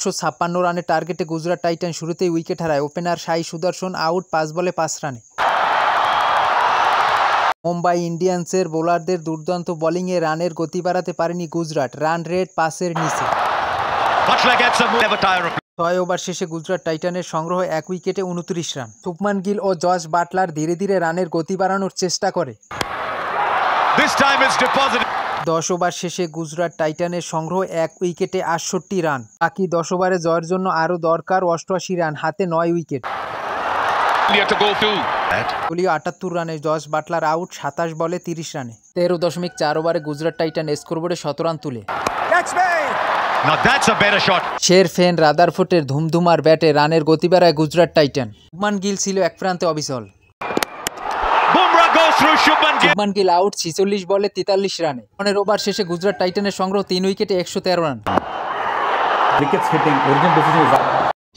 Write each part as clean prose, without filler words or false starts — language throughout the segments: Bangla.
১৫৬ রানের টার্গেটে গুজরাট টাইটান শুরুতেই উইকেট হারায়। ওপেনার সাই সুদর্শন আউট ৫ বলে ৫ রানে। মুম্বাই ইন্ডিয়ান্সের বোলারদের দুর্দান্ত বোলিংয়ে রানের গতি বাড়াতে পারেনি গুজরাট। রান রেট ৫-এর নিচে। ৬ ওভার শেষে গুজরাট টাইটানের সংগ্রহ ১ উইকেটে ২৯ রান। শুভমান গিল ও জস বাটলার ধীরে ধীরে রানের গতি বাড়ানোর চেষ্টা করে। ১০ ওভার শেষে গুজরাট টাইটানের সংগ্রহ ১ উইকেটে ৬৮ রান। বাকি ১০ ওভারে জয়ের জন্য আরও দরকার ৮৮ রান, হাতে ৯ উইকেট। দলীয় ৭৮ রানে জস বাটলার আউট ২৭ বলে ৩০ রানে। ১৩.৪ ওভারে গুজরাট টাইটান স্কোরবোর্ডে ১৭ রান তুলে। শেরফেন রাদারফোর্ডের ধুমধুমার ব্যাটে রানের গতি বাড়ায় গুজরাট টাইটান। শুভমান গিল ছিল এক প্রান্তে অবিচল। শুভমান গিল আউট ৪৬ বলে ৪৩ রানে। ১৫ ওভার শেষে গুজরাট টাইটানের সংগ্রহ ৩ উইকেটে ১১৩ রান।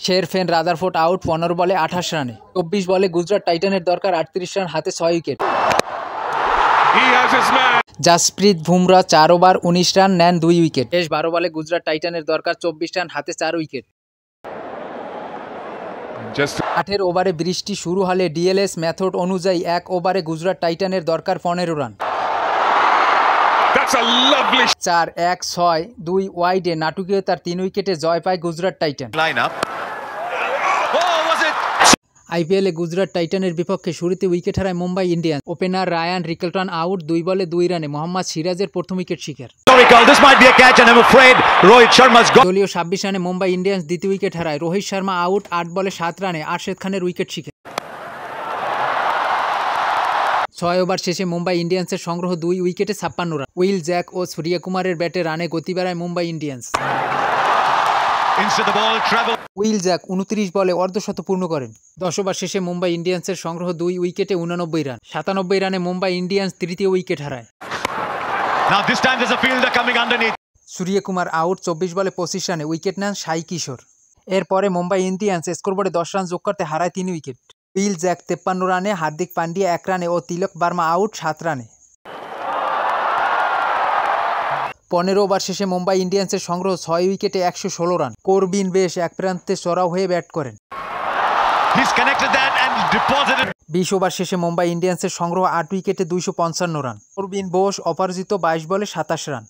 শেরফেন রাদারফোর্ড আউট ১৫ বলে ২৮ রানে। ২৪ বলে গুজরাট টাইটানের দরকার ৩৮ রান, হাতে ৬ wicket. Jasprit Bumrah ৪ over ১৯ run, নেন ২ উইকেট। শেষ ১২ বলে গুজরাট টাইটানের দরকার ২৪ রান, হাতে ৪ উইকেট। ১৮ ওভারে বৃষ্টি শুরু হলে ডিএলএস মেথড অনুযায়ী ১ ওভারে গুজরাট টাইটানের দরকার ১৫ রান। ৪-১-৬-২ ওয়াইডে নাটকীয়তার ৩ উইকেটে জয় পায় গুজরাট টাইটান। আইপিএলে গুজরাট টাইটানের বিপক্ষে শুরুতে উইকেট হারায় Mumbai Indians. Opener Ryan Rickelton out ২ বলে ২ রানে। মোহাম্মদ সিরাজের প্রথম উইকেট শিকার। দলীয় ২৬ রানে মুম্বাই ইন্ডিয়ান্স দ্বিতীয় উইকেট হারায়। রোহিত শর্মা আউট ৮ বলে ৭ রানে। আরশেদ খানের উইকেট শিকার। ৬ ওভার শেষে মুম্বাই ইন্ডিয়ান্সের সংগ্রহ ২ উইকেটে ৫৬ রান। উইল জ্যাক ও সূর্যকুমারের ব্যাটে রানে গতি বাড়ায় মুম্বাই ইন্ডিয়ান্স। উইল জ্যাক ২৯ বলে অর্ধশত পূর্ণ করেন। ১০ ওভার শেষে মুম্বাই ইন্ডিয়ান্সের সংগ্রহ ২ উইকেটে ৮৯ রান। ৯৭ রানে মুম্বাই ইন্ডিয়ান্স তৃতীয় উইকেট হারায়। সূর্যকুমার আউট ২৪ বলে ২৫ রানে। উইকেট নেন সাই কিশোর। এরপরে মুম্বাই ইন্ডিয়ান্স স্কোরবোর্ডে ১০ রান যোগ করতে হারায় ৩ উইকেট। উইল জ্যাক ৫৩ রানে, হার্দিক পান্ডিয়া ১ রানে ও তিলক বার্মা আউট ৭ রানে। ১৫ ওভার শেষে মুম্বাই ইন্ডিয়ান্সের সংগ্রহ ৬ উইকেটে ১১৬ রান। করবিন বেশ এক প্রান্তে চড়াও হয়ে ব্যাট করেন। ২০ ওভার শেষে মুম্বাই ইন্ডিয়ান্সের সংগ্রহ ৮ উইকেটে ২৫৫ রান। করবিন বোস অপরাজিত ২২ বলে ২৭ রান।